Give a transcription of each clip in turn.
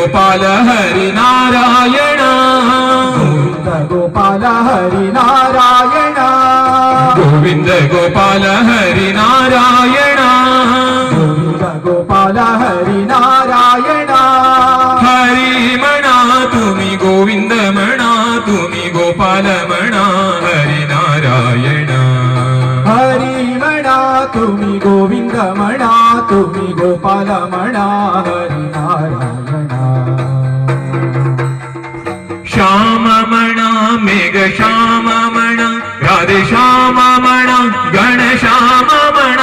ಗೋಪಾಲ ಹರಿನಾರಾಯಣ ಗೋವಿಂದ ಗೋಪಾಲ ಹರಿನಾರಾಯಣ ಗೋವಿಂದ ಗೋಪಾಲ ಹರಿನಾರಾಯಣ ಗೋವಿಂದ ಗೋಪಾಲ ಹರಿನಾರಾಯಣ ಹರಿಮಣ ತುಮಿ ಗೋವಿಂದ ಮಣ ತುಮಿ ಗೋಪಾಲ ಮಣ ಹರಿನಾರಾಯಣ ಹರಿಮಣ ತುಮಿ ಗೋವಿಂದ ಮಣ ತುಮಿ ಗೋಪಾಲ ಮಣ ಹರಿನಾರಾಯಣ ಶ್ಯಾಮಮಣ ಮೇಘ ಶ್ಯಾಮಮಣ ರಾಧೆ ಶ್ಯಾಮಮಣ ಗಣ ಶ್ಯಾಮಮಣ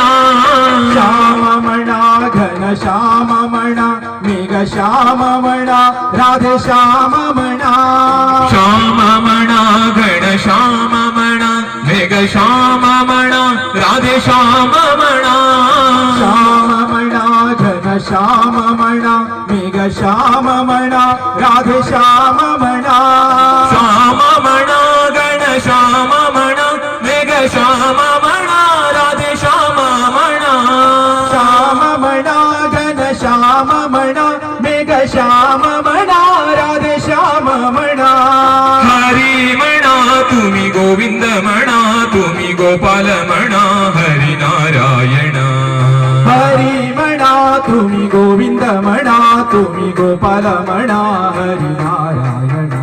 ಶ್ಯಾಮಮಣ ಘನ ಶ್ಯಾಮಮಣ ಮೇಘ ಶ್ಯಾಮಮಣ ರಾಧೆ ಶ್ಯಾಮಮಣ ಶ್ಯಾಮಮಣ ಗಣ ಶ್ಯಾಮಮಣ ಮೇಘ ಶ್ಯಾಮಮಣ ರಾಧೆ ಶ್ಯಾಮಮಣ ಶ್ಯಾಮಮಣ ಘನ ಶ್ಯಾಮಮಣ ಮೇಘ ಶ್ಯಾಮಮಣ ರಾಧೆ ಶ್ಯಾಮಮಣ ಶ್ಯಾಮಮಣ ಗಣ ಶ್ಯಾಮಮಣ ಮೇಘ ಶ್ಯಾಮಮಣ ರಾಧೆ ಶ್ಯಾಮಮಣ ಶ್ಯಾಮಮಣ ಘನ ಶ್ಯಾಮಮಣ ಮೇಘ ಶ್ಯಾಮಮಣ ರಾಧೆ ಶ್ಯಾಮಮಣ ಹರಿಮಣ ತುಮಿ ಗೋವಿಂದ ಮಣ ತುಮಿ ಗೋಪಾಲ ಮಣ ಹರಿನಾರಾಯಣ ಹರಿಮಣ ತುಮಿ ಗೋವಿಂದ ಮಣ ತುಮಿ ಗೋಪಾಲ ಮಣ ಹರಿನಾರಾಯಣ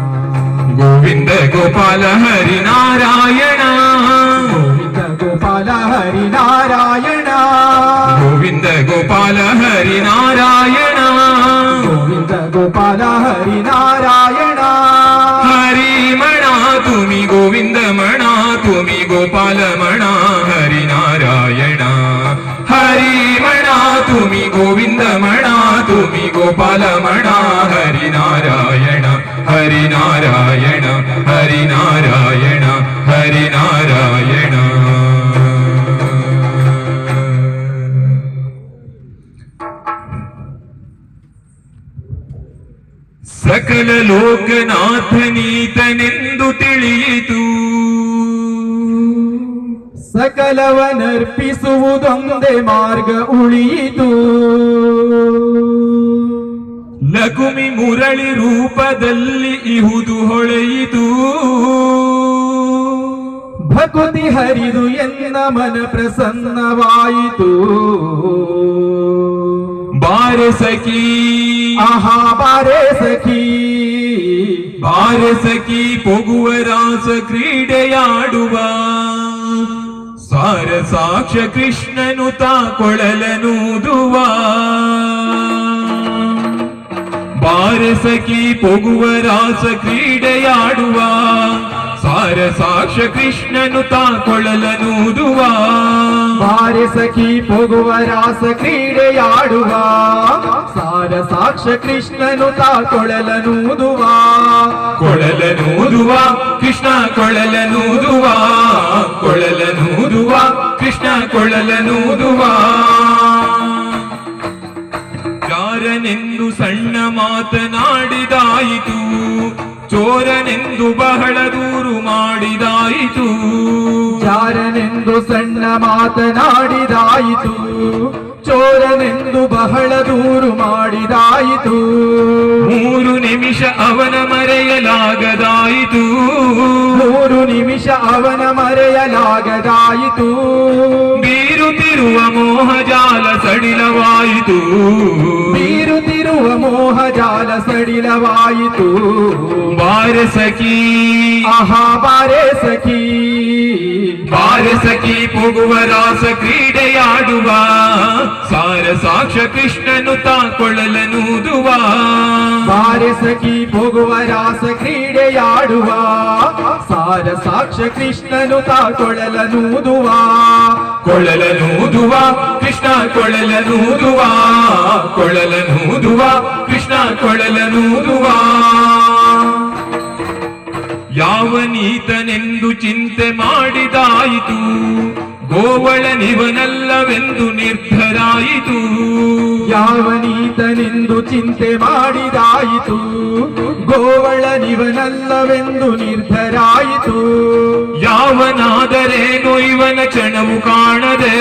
ಗೋವಿಂದ ಗೋಪಾಲ ಹರಿನಾರಾಯಣ ಗೋವಿಂದ ಗೋಪಾಲ ಹರಿನಾರಾಯಣ ಗೋವಿಂದ ಗೋಪಾಲ ಹರಿನಾರಾಯಣ ಗೋವಿಂದ ಗೋಪಾಲ ಹರಿನಾರಾಯಣ ಹರಿಮಣ ತುಮಿ ಗೋವಿಂದ ಮಣ ತುಮಿ ಗೋಪಾಲ ಮಣ ಹರಿನಾರಾಯಣ ಹರಿಮಣ ತುಮಿ ಗೋವಿಂದ ಮಣ ತುಮಿ ಗೋಪಾಲ ಮಣ ಹರಿನಾರಾಯಣ ಹರಿನಾರಾಯಣ ಹರಿನಾರಾಯಣ ಹರಿನಾರಾಯಣ ಸಕಲ ಲೋಕನಾಥನೀತನೆಂದು ತಿಳಿಯಿತು ಸಕಲವನರ್ಪಿಸುವುದೊಂದೇ ಮಾರ್ಗ ಉಳಿಯಿತು ಲಘುಮಿ ಮುರಳಿ ರೂಪದಲ್ಲಿ ಇಹುದು ಹೊಳೆಯಿತು ಭಕುತಿ ಹರಿದು ಎನ್ನ ಮನ ಪ್ರಸನ್ನವಾಯಿತು ಬಾರೆ ಸಖಿ ಆಹಾ ಬಾರೆ ಸಖಿ ಬಾರೆ ಸಖಿ ಪೊಗುವ ರಾಸ ಕ್ರೀಡೆಯಾಡುವ ಸಾರ ಸಾಕ್ಷ ಕೃಷ್ಣನು ತಾ ಕೊಳಲನೂದುವ ಬಾರೆ ಸಖಿ ಪೊಗುವ ರಾಸ ಕ್ರೀಡೆಯಾಡುವ ಸಾರ ಸಾಕ್ಷ ಕೃಷ್ಣನು ತಾ ಕೊಳಲನೂದುವ ಬಾರೆ ಸಖಿ ಪೊಗುವ ರಾಸ ಕ್ರೀಡೆಯಾಡುವ ಸಾರ ಸಾಕ್ಷ ಕೃಷ್ಣನು ತಾ ಕೊಳಲನೂದುವ ಕೊಳಲನೂದುವ ಕೃಷ್ಣ ಕೊಳಲನೂದುವ ಕೊಳಲನೂದುವ ಕೃಷ್ಣ ಕೊಳಲನೂದುವ ಯಾರನೆಂದು ಸಣ್ಣ ಮಾತನಾಡಿದಾಯಿತು ಚೋರನೆಂದು ಬಹಳ ದೂರು ಮಾಡಿದಾಯಿತು ಯಾರನೆಂದು ಸಣ್ಣ ಮಾತನಾಡಿದಾಯಿತು ಚೋರನೆಂದು ಬಹಳ ದೂರು ಮಾಡಿದಾಯಿತು 3 ನಿಮಿಷ ಅವನ ಮರೆಯಲಾಗದಾಯಿತು 3 ನಿಮಿಷ ಅವನ ಮರೆಯಲಾಗದಾಯಿತು ಬೀರುತ್ತಿರುವ ಮೋಹಜಾಲ ಸಡಿಲವಾಯಿತು ಬೀರುತ್ತಿರುವ ಮೋಹಜಾಲ ಸಡಿಲವಾಯಿತು ಬಾರೆ ಸಖಿ ಆಹಾ ಬಾರೆ ಸಖಿ ಬಾರೆ ಸಖಿ ಪೊಗುವ ರಾಸ ಕ್ರೀಡೆಯಾಡುವ ಸಾರ ಸಾಕ್ಷ ಕೃಷ್ಣನು ತಾ ಕೊಳಲನೂದುವ ಬಾರೆ ಸಖಿ ಪೊಗುವ ರಾಸ ಕ್ರೀಡೆಯಾಡುವ ಸಾರ ಸಾಕ್ಷ ಕೃಷ್ಣನು ತಾ ಕೊಳಲನೂದುವ ಕೊಳಲನೂದುವ ಕೃಷ್ಣ ಕೊಳಲನೂದುವ ಕೊಳಲನೂದುವ ಕೃಷ್ಣ ಕೊಳಲನೂದುವ ಯಾವನೀತನೆಂದು ಚಿಂತೆ ಮಾಡಿದಾಯಿತು ಗೋವಳನಿವನಲ್ಲವೆಂದು ನಿರ್ಧರಾಯಿತು ಯಾವನೀತನೆಂದು ಚಿಂತೆ ಮಾಡಿದಾಯಿತು ಗೋವಳನಿವನಲ್ಲವೆಂದು ನಿರ್ಧರಾಯಿತು ಯಾವನಾದರೇನು ಇವನ ಕ್ಷಣವು ಕಾಣದೆ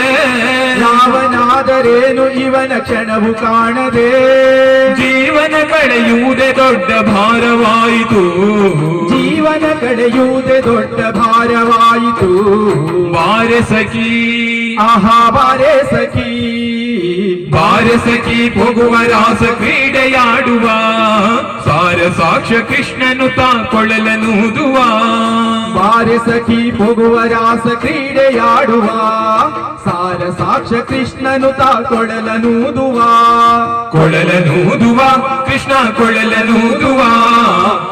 ಯಾವನಾದರೇನು ಇವನ ಕ್ಷಣವು ಕಾಣದೆ ಜೀವನ ಕಳೆಯುವುದೇ ದೊಡ್ಡ ಭಾರವಾಯಿತು. ಜೀವನ ಕಳೆಯುವುದೇ ದೊಡ್ಡ ಭಾರವಾಯಿತು. ಬಾರೆ ಸಖಿ ಆಹಾ ಬಾರೆ ಸಖಿ ಬಾರೆ ಸಖಿ ಹೋಗುವ ರಾಸ ಕ್ರೀಡೆಯಾಡುವ ಸಾರ ಸಾಕ್ಷ್ಯ ಕೃಷ್ಣನು ತಾ ಕೊಳಲನೂದುವ. ಬಾರೆ ಸಖಿ ಹೋಗುವ ರಾಸ ಕ್ರೀಡೆಯಾಡುವ ಸಾರ ಸಾಕ್ಷ್ಯ ಕೃಷ್ಣನು ತಾ ಕೊಳಲನೂದುವ. ಕೊಳಲನೂದುವ ಕೃಷ್ಣ ಕೊಳಲನೂದುವ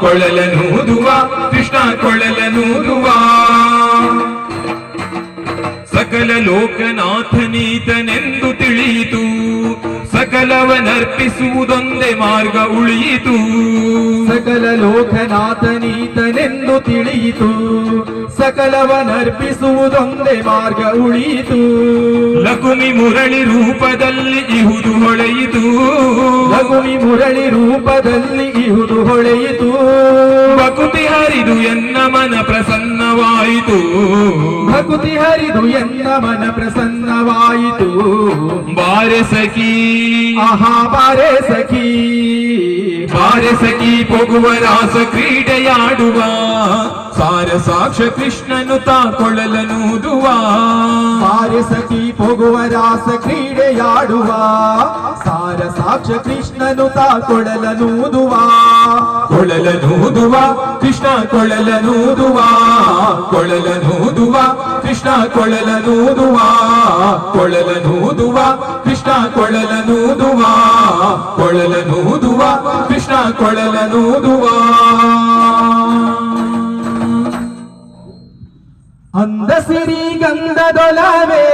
ಕೊಳಲನೂದುವ ಕೃಷ್ಣ ಕೊಳಲನೂದುವ. ಸಕಲ ಲೋಕನಾಥನೀತನೆಂದು ತಿಳಿಯಿತು, ಸಕಲವನರ್ಪಿಸುವುದೊಂದೇ ಮಾರ್ಗ ಉಳಿಯಿತು. ಸಕಲ ಲೋಕನಾಥನೀತನೆಂದು ತಿಳಿಯಿತು, ಸಕಲವನರ್ಪಿಸುವುದೊಂದೇ ಮಾರ್ಗ ಉಳಿಯಿತು. ಲಕುಮಿ ಮುರಳಿ ರೂಪದಲ್ಲಿ ಇಹುದು ಹೊಳೆಯಿತು, ಲಗುಮಿ ಮುರಳಿ ರೂಪದಲ್ಲಿ ಇಹುದು ಹೊಳೆಯಿತು. ಭಕುತಿ ಹರಿದು ಎನ್ನ ಮನ ಪ್ರಸನ್ನವಾಯಿತು, ಭಕುತಿ ಹರಿದು ಎನ್ನ ಮನ ಪ್ರಸನ್ನವಾಯಿತು. ಬಾರೆ ಸಖಿ ಆಹಾ ಬಾರೆ ಸಖಿ ಬಾರೆ ಸಖಿ ಹೋಗುವ ರಾಸ ಕ್ರೀಡೆಯಾಡುವ ಸಾರ ಸಾಕ್ಷ್ಯ ಕೃಷ್ಣನು ತಾ ಕೊಳಲನೂದುವ. ಬಾರೆ ಸಖಿ ಹೋಗುವ ರಾಸ ಕ್ರೀಡೆಯಾಡುವ ಸಾರ ಸಾಕ್ಷ್ಯ ಕೃಷ್ಣನು ತಾ ಕೊಳಲನೂದುವ. ಕೊಳಲನೂದುವ ಕೃಷ್ಣ ಕೊಳಲನೂದುವ ಕೊಳಲನೂದುವ ಕೃಷ್ಣ ಕೊಳಲನೂದುವ ಕೊಳಲನೂದುವ ಕೃಷ್ಣ ಕೊಳಲನೂದುವ ಕೊಳಲನೂದುವ ಕೃಷ್ಣ ಕೊಳಲನೂದುವ. ಅಂದ ಸಿರಿ ಗಂಧದೊಲವೇ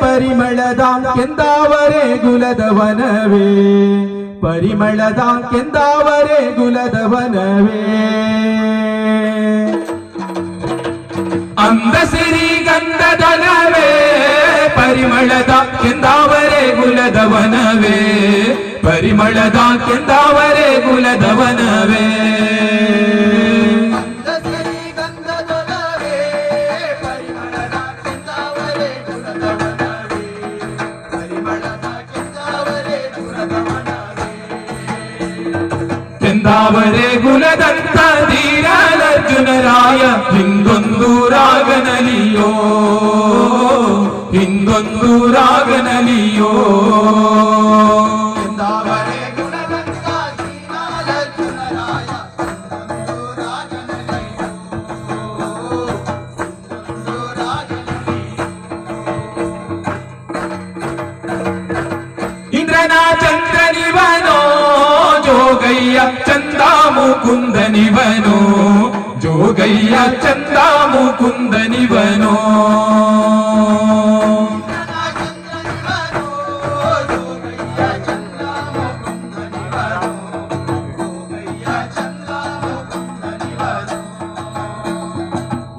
ಪರಿಮಳದ ಕೆಂದಾವರೆ ಗುಲದವನವೇ ಪರಿಮಳದ ಕೆಂದಾವರೆ ಗುಲದವನವೇ. ಅಂದ ಸಿರಿ ಗಂಧದೊಲವೇ ಪರಿಮಳದ ಕೆಂದಾವರೆ ಗುಲದವನವೇ ಪರಿಮಳದ ಕೆಂದಾವರೆ ಗುಲದವನವೇ. ಕೆಂದಾವರೆ ಗುಲದಂತ ಧೀರನರ್ಜುನರಾಯ ಹಿಂದೊಂದು ರಾಗನಲಿಯೋ ಹಿಂದೊಂದು ರಾಗನಲಿಯೋ. ಇಂದ್ರನ ಚಂದ್ರನಿವನೋ ಜೋಗಯ್ಯ ಚಂದ ಮುಕುಂದನಿವನೋ ಜೋಗಯ್ಯ ಚಂದ ಮುಕುಂದನಿವನೋ.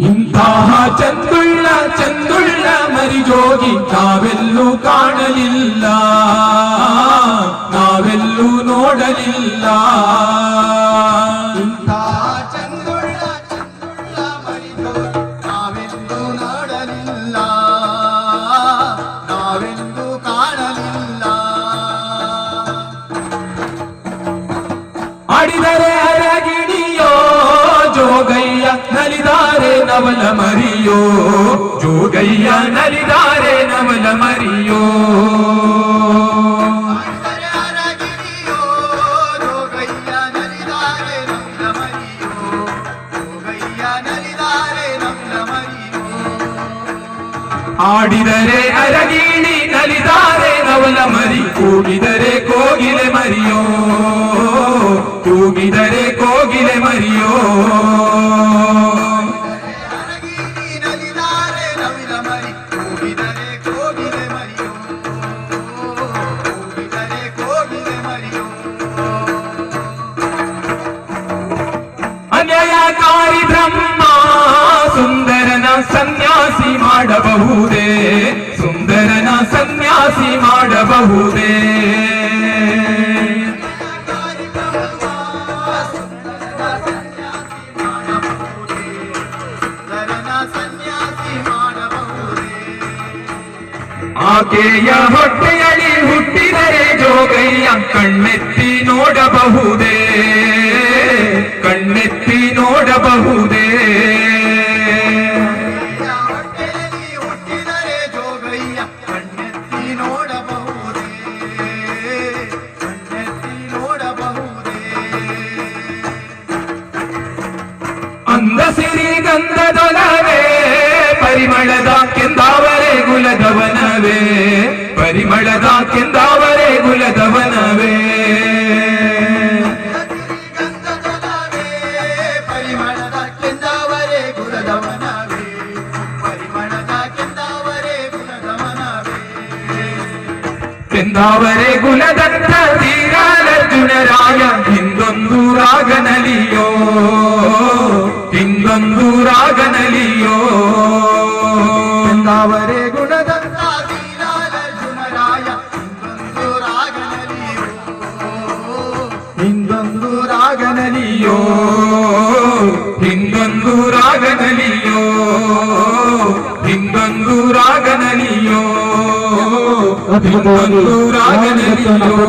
ಇಂತಹ ಚಂದುಳ್ಳ ಚಂದುಳ್ಳ ಮರಿಜೋಗಿ ನಾವೆಲ್ಲೂ ಕಾಣಲಿಲ್ಲ ನಾವೆಲ್ಲೂ ನೋಡಲಿಲ್ಲ. ಚಂದುಳ್ಳ ಚಂದುಳ್ಳ ಮರಿಜೋಗಿ ನಾವೆಂದೂ ನೋಡಲಿಲ್ಲ ನಾವೆಂದೂ ಕಾಣಲಿಲ್ಲ. ಆಡಿದರೆ ಅರಗಿಣಿಯೋ ಜೋಗಯ್ಯ ನಲಿದಾರೆ ನವಲ ಮರಿಯೋ ಜೋಗಯ್ಯ ನಲಿದಾರೆ ನವಲ ಮರಿಯೋ. ಆಡಿದರೆ ಅರಗಿಣಿ ನಲಿದಾರೆ ನವಲ ಮರಿ ಕೂಗಿದರೆ ಕೋಗಿಲೆ ಮರಿಯೋ ಕೂಗಿದರೆ ಕೋಗಿಲೆ ಮರಿಯೋ. ಅನ್ಯಾಯಕಾರಿ ಬ್ರಹ್ಮ ಸುಂದರನ ಸನ್ಯಾಸಿ ಮಾಡಬಹುದೇ ಸುಂದರನ ಸನ್ಯಾಸಿ ಮಾಡಬಹುದೇ. ಆಕೆಯ ಹೊಟ್ಟೆಯಳಿ ಹುಟ್ಟಿದರೆ ಜೋಗಯ್ಯ ಕಣ್ಣೆತ್ತಿ ನೋಡಬಹುದೇ ಕಣ್ಣೆತ್ತಿ ನೋಡಬಹುದೇ ಹೊಟ್ಟೆಯಲ್ಲಿ ಹುಟ್ಟಿದರೆ ಜೋಗಯ್ಯ ಕಣ್ಣೆತ್ತಿ ನೋಡಬಹುದೇ ಕಣ್ಣೆತ್ತಿ ನೋಡಬಹುದೇ ಅಂದ ಸಿರಿ ಗಂಧದೊಲವೇ ಪರಿಮಳದ ಕೆಂದಾವರೆ ಗುಲದವನವೇ ಪರಿಮಳದ ಕೆಂದಾವರೆ ಗುಲದವನವೇ ಗಂಧದೊಲವೇ ಪರಿಮಳದ ಕೆಂದಾವರೆ ಗುಲದವನವೇ ಪರಿಮಳದ ಕೆಂದಾವರೆ ಗುಲದವನವೇ ಕೆಂದಾವರೆ ಗುಲದಂತ ತೀರಾಲರ್ಜುನರಾಯ ಹಿಂದೊಂದು ರಾಗನಲಿಯೋ ಹಿಂದೊಂದು ರಾಗನಲಿಯೋ ಕೆಂದಾವರೆ ಗುಣದಂತ ತೀರಾಲರ್ಜುನರಾಯ ಹಿಂದೊಂದು ರಾಗನಲಿಯೋ ಹಿಂದೊಂದು ರಾಗನಲಿಯೋ ಹಿಂದೊಂದು ರಾಗನಲಿಯೋ ಹಿಂದೊಂದು ರಾಗನಲಿಯೋ ಹಿಂದೊಂದು ರಾಗನಲಿಯೋ